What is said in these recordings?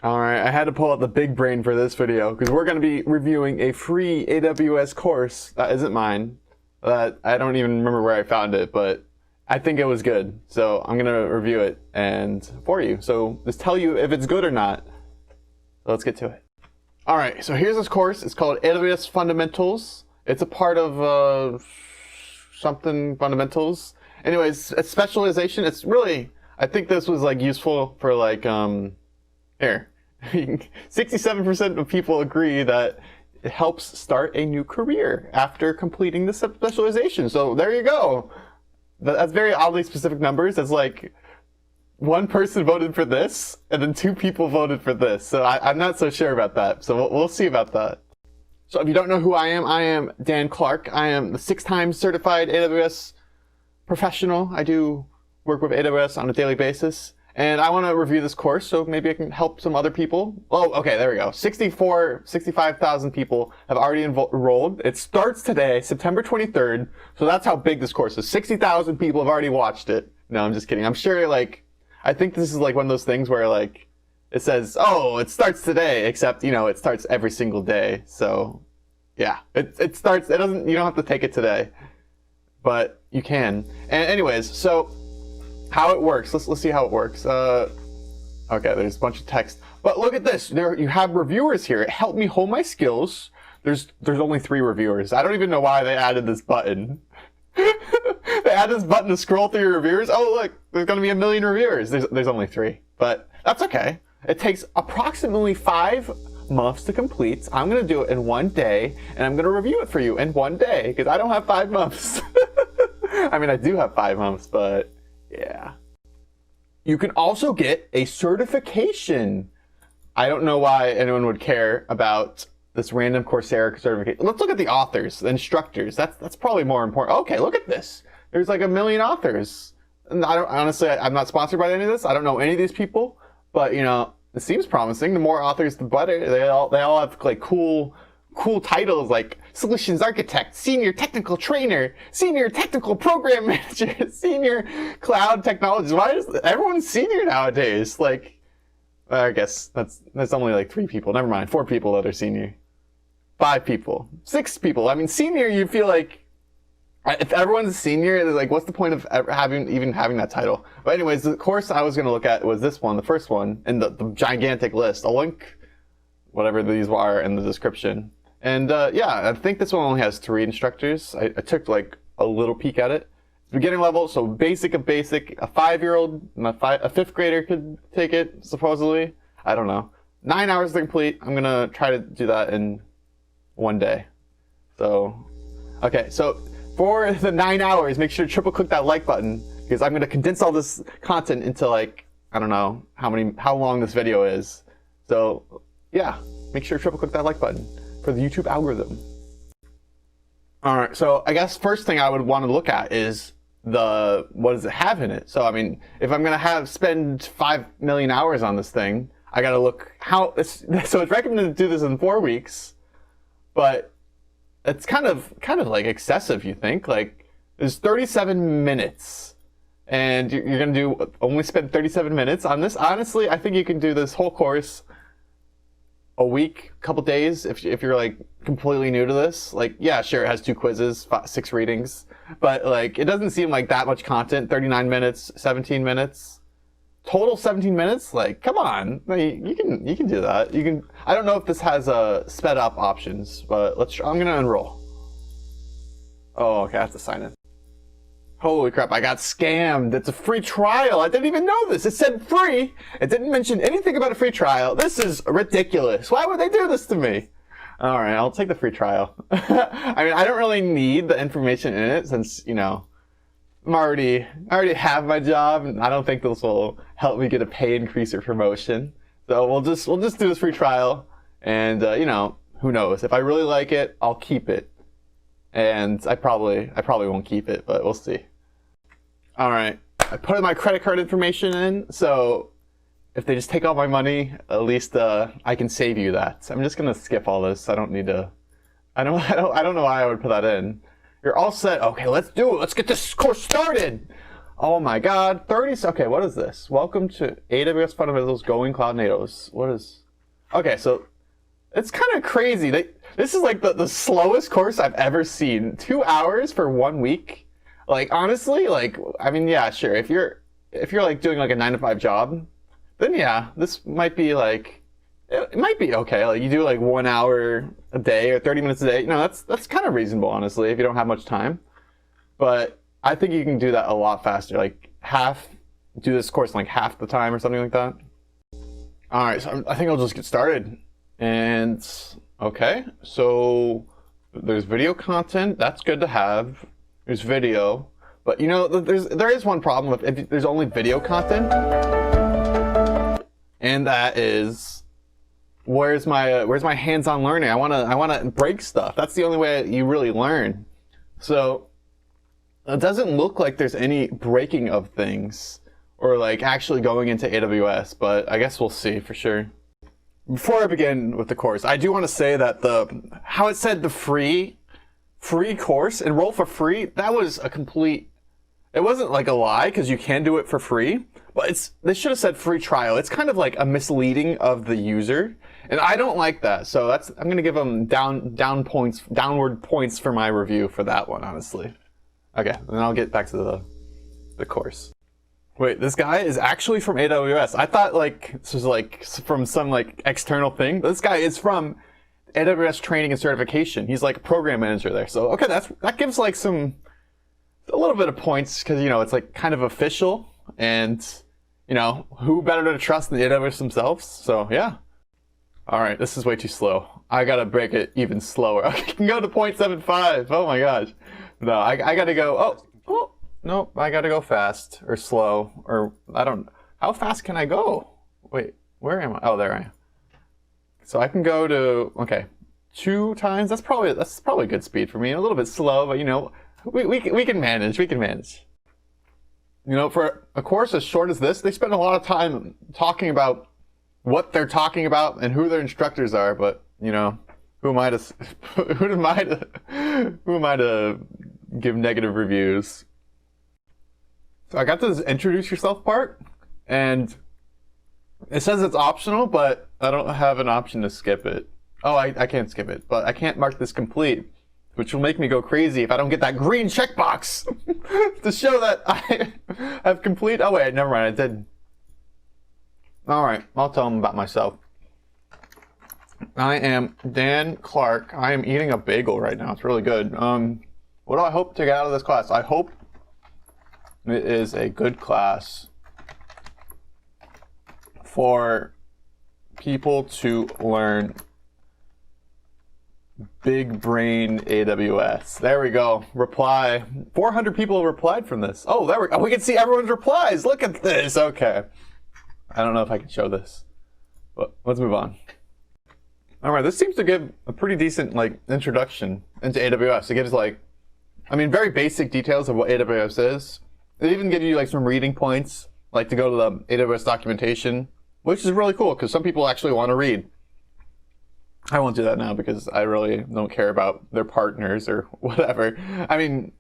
All right, I had to pull out the big brain for this video because we're going to be reviewing a free AWS course that isn't mine. That I don't even remember where I found it, but I think it was good. So I'm going to review it and for you. So just tell you if it's good or not. Let's get to it. All right, so here's this course. It's called AWS Fundamentals. It's a part of something fundamentals. Anyways, it's specialization. It's really, I think this was like useful for like, here. 67% of people agree that it helps start a new career after completing the specialization. So there you go. That's very oddly specific numbers. It's like one person voted for this and then 2 people voted for this. So I'm not so sure about that. So we'll see about that. So if you don't know who I am Dan Clark. I am the 6-time certified AWS professional. I do work with AWS on a daily basis. And I want to review this course, so maybe I can help some other people. Oh, okay, there we go. 65,000 people have already enrolled. It starts today, September 23rd. So that's how big this course is. 60,000 people have already watched it. No, I'm just kidding. I'm sure, like, I think this is like one of those things where, like, it says, oh, it starts today, except, you know, it starts every single day. So, yeah, it starts, you don't have to take it today, but you can. And anyways, so how it works. Let's see how it works. Okay, there's a bunch of text. But look at this. There you have reviewers here. It helped me hone my skills. There's only 3 reviewers. I don't even know why they added this button. They added this button to scroll through your reviewers. Oh, look, there's going to be 1 million reviewers. There's only 3. But that's okay. It takes approximately 5 months to complete. I'm going to do it in 1 day, and I'm going to review it for you in 1 day, because I don't have 5 months. I mean, I do have 5 months, but yeah. You can also get a certification. I don't know why anyone would care about this random Coursera certification. Let's look at the authors, the instructors. That's probably more important. Okay, look at this. There's like 1 million authors. And honestly, I'm not sponsored by any of this. I don't know any of these people, but you know, it seems promising. The more authors, the better. They all have like cool titles like Solutions Architect, Senior Technical Trainer, Senior Technical Program Manager, Senior Cloud Technologist. Why is everyone senior nowadays? Like, I guess that's only like 3 people. Never mind, 4 people that are senior. 5 people, 6 people. I mean, senior, you feel like if everyone's a senior, like, what's the point of even having that title? But anyways, the course I was going to look at was this one, the first one, in the gigantic list. I'll link whatever these are in the description. And yeah, I think this one only has 3 instructors. I took like a little peek at it. Beginning level, so basic of basic. A 5-year-old, a 5th grader could take it, supposedly. I don't know. 9 hours to complete. I'm going to try to do that in 1 day. So, okay, so for the 9 hours, make sure to triple click that like button, because I'm going to condense all this content into like, I don't know how long this video is. So yeah, make sure to triple click that like button for the YouTube algorithm. All right, so I guess first thing I would want to look at is what does it have in it? So I mean, if I'm gonna spend 5 million hours on this thing, I gotta look so it's recommended to do this in 4 weeks, but it's kind of like excessive, you think? Like, there's 37 minutes, and you're gonna only spend 37 minutes on this? Honestly, I think you can do this whole course a week, couple days, if you're like completely new to this. Like, yeah, sure, it has 2 quizzes, 6 readings, but like, it doesn't seem like that much content. 39 minutes, 17 minutes, total 17 minutes. Like, come on, you can do that. You can. I don't know if this has sped up options, but I'm gonna enroll. Oh, okay, I have to sign in. Holy crap, I got scammed. It's a free trial. I didn't even know this. It said free. It didn't mention anything about a free trial. This is ridiculous. Why would they do this to me? All right, I'll take the free trial. I mean, I don't really need the information in it since, you know, I already have my job, and I don't think this will help me get a pay increase or promotion. So we'll just do this free trial, and you know, who knows? If I really like it, I'll keep it. And I probably won't keep it, but we'll see. All right, I put my credit card information in, so if they just take all my money, at least I can save you that. I'm just gonna skip all this. I don't need to. I don't know why I would put that in. You're all set. Okay, let's do it. Let's get this course started. Oh my God, 30. Okay, what is this? Welcome to AWS Fundamentals Going Cloud Natives. What is? Okay, so it's kind of crazy. This is like the slowest course I've ever seen. 2 hours for 1 week. Like honestly, like I mean, yeah, sure. If you're like doing like a 9-to-5 job, then yeah, this might be like it might be okay. Like you do like 1 hour a day or 30 minutes a day. You know, that's kind of reasonable, honestly, if you don't have much time. But I think you can do that a lot faster. Like do this course in like half the time or something like that. All right, so I think I'll just get started. And okay, so there's video content. That's good to have. There's video, but you know, there is one problem if there's only video content, and that is where's my hands-on learning? I wanna break stuff. That's the only way you really learn. So it doesn't look like there's any breaking of things or like actually going into AWS, but I guess we'll see for sure. Before I begin with the course, I do want to say that how it said the free course, enroll for free, that was it wasn't like a lie because you can do it for free, but they should have said free trial. It's kind of like a misleading of the user, and I don't like that. So I'm going to give them downward points for my review for that one, honestly. Okay, and then I'll get back to the course. Wait, this guy is actually from AWS. I thought like this was like from some like external thing, but this guy is from AWS training and certification. He's like a program manager there. So okay, that gives like a little bit of points because you know it's like kind of official, and you know who better to trust than the AWS themselves. So yeah. All right, this is way too slow. I gotta break it even slower. Okay, I can go to 0.75. Oh my gosh. No, I gotta go. Oh. No, I gotta go fast or slow or how fast can I go? Wait, where am I? Oh, there I am. So I can go to, okay, 2 times. That's probably good speed for me. A little bit slow, but you know, we can manage. We can manage. You know, for a course as short as this, they spend a lot of time talking about what they're talking about and who their instructors are. But you know, who am I to give negative reviews? So I got this introduce yourself part, and it says it's optional, but I don't have an option to skip it. Oh, I can't skip it, but I can't mark this complete, which will make me go crazy if I don't get that green checkbox to show that I have complete. Oh wait, never mind, I did. All right, I'll tell them about myself. I am Dan Clark. I am eating a bagel right now. It's really good. What do I hope to get out of this class? I hope it is a good class for people to learn big brain AWS. There we go. Reply. 400 people replied from this. Oh, there we go. We can see everyone's replies. Look at this. Okay. I don't know if I can show this, but let's move on. All right. This seems to give a pretty decent like introduction into AWS. It gives like, I mean, very basic details of what AWS is. It even gives you like some reading points, like to go to the AWS documentation, which is really cool because some people actually want to read. I won't do that now because I really don't care about their partners or whatever. I mean,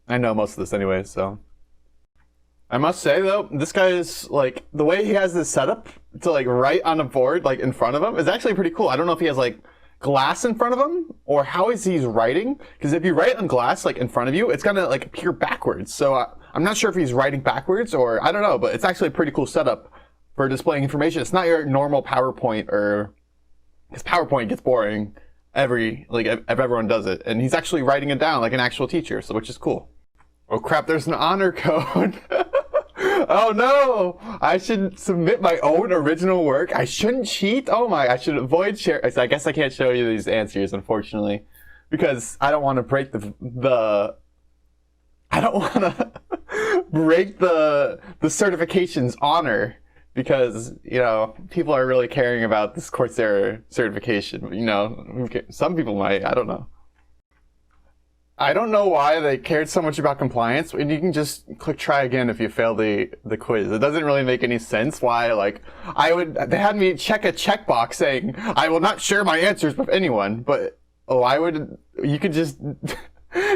I know most of this anyway, so. I must say though, this guy is like, the way he has this setup to like write on a board like in front of him is actually pretty cool. I don't know if he has like glass in front of him or how is he writing, because if you write on glass like in front of you, it's gonna like appear backwards. So I'm not sure if he's writing backwards or I don't know, but it's actually a pretty cool setup for displaying information. It's not your normal PowerPoint, or because PowerPoint gets boring if everyone does it, and he's actually writing it down like an actual teacher, so which is cool. Oh crap, there's an honor code. Oh no, I should submit my own original work. I shouldn't cheat. Oh my, I should avoid share. I guess I can't show you these answers, unfortunately, because I don't want to break I don't want to break the certification's honor, because, you know, people are really caring about this Coursera certification. You know, some people might, I don't know. I don't know why they cared so much about compliance, and you can just click try again if you fail the quiz. It doesn't really make any sense why, like, they had me check a checkbox saying, I will not share my answers with anyone, but you could just,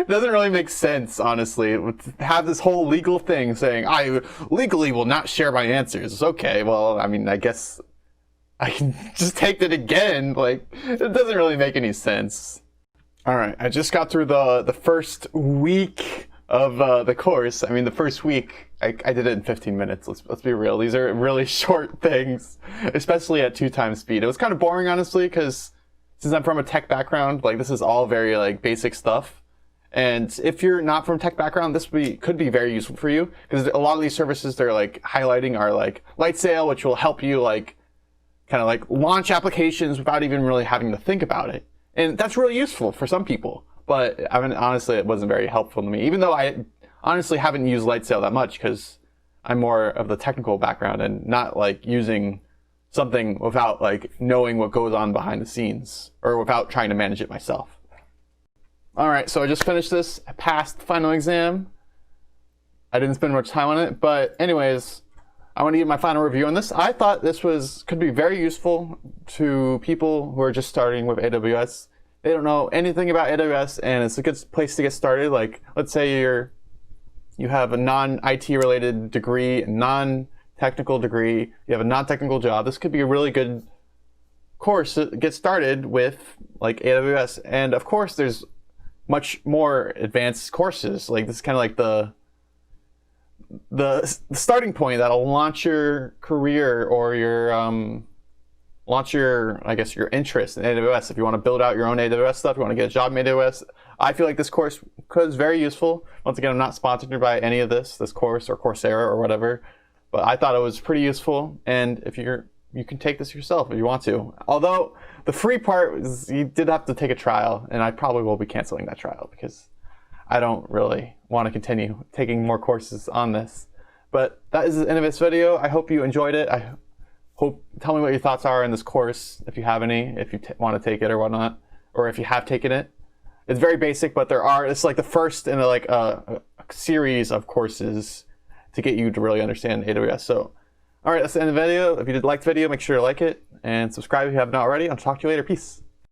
It doesn't really make sense, honestly. To have this whole legal thing saying, I legally will not share my answers. Okay, well, I mean, I guess I can just take it again. Like, it doesn't really make any sense. All right, I just got through the first week of the course. I mean, the first week, I did it in 15 minutes. Let's be real. These are really short things, especially at 2x speed. It was kind of boring, honestly, because since I'm from a tech background, like, this is all very, like, basic stuff. And if you're not from a tech background, this could be very useful for you, because a lot of these services they're, like, highlighting are, like, Lightsail, which will help you, like, kind of, like, launch applications without even really having to think about it. And that's really useful for some people. But I mean, honestly, it wasn't very helpful to me, even though I honestly haven't used Lightsail that much because I'm more of the technical background and not like using something without like knowing what goes on behind the scenes or without trying to manage it myself. All right, so I just finished this. I passed the final exam. I didn't spend much time on it, but anyways, I want to give my final review on this. I thought this could be very useful to people who are just starting with AWS. They don't know anything about AWS, and it's a good place to get started. Like, let's say you have a non-IT related degree, a non-technical degree, you have a non-technical job. This could be a really good course to get started with, like AWS. And of course, there's much more advanced courses. Like, this is kind of like the starting point that'll launch your career or your launch your, I guess, your interest in AWS. If you want to build out your own AWS stuff, you want to get a job in AWS, I feel like this course is very useful. Once again, I'm not sponsored by any of this course or Coursera or whatever, but I thought it was pretty useful. And if you can take this yourself if you want to. Although the free part is you did have to take a trial, and I probably will be canceling that trial because I don't really want to continue taking more courses on this. But that is the end of this video. I hope you enjoyed it. Tell me what your thoughts are in this course, if you have any, if you want to take it or whatnot, or if you have taken it. It's very basic, but it's like the first in a series of courses to get you to really understand AWS. So, all right, that's the end of the video. If you did like the video, make sure to like it and subscribe if you haven't already. I'll talk to you later. Peace.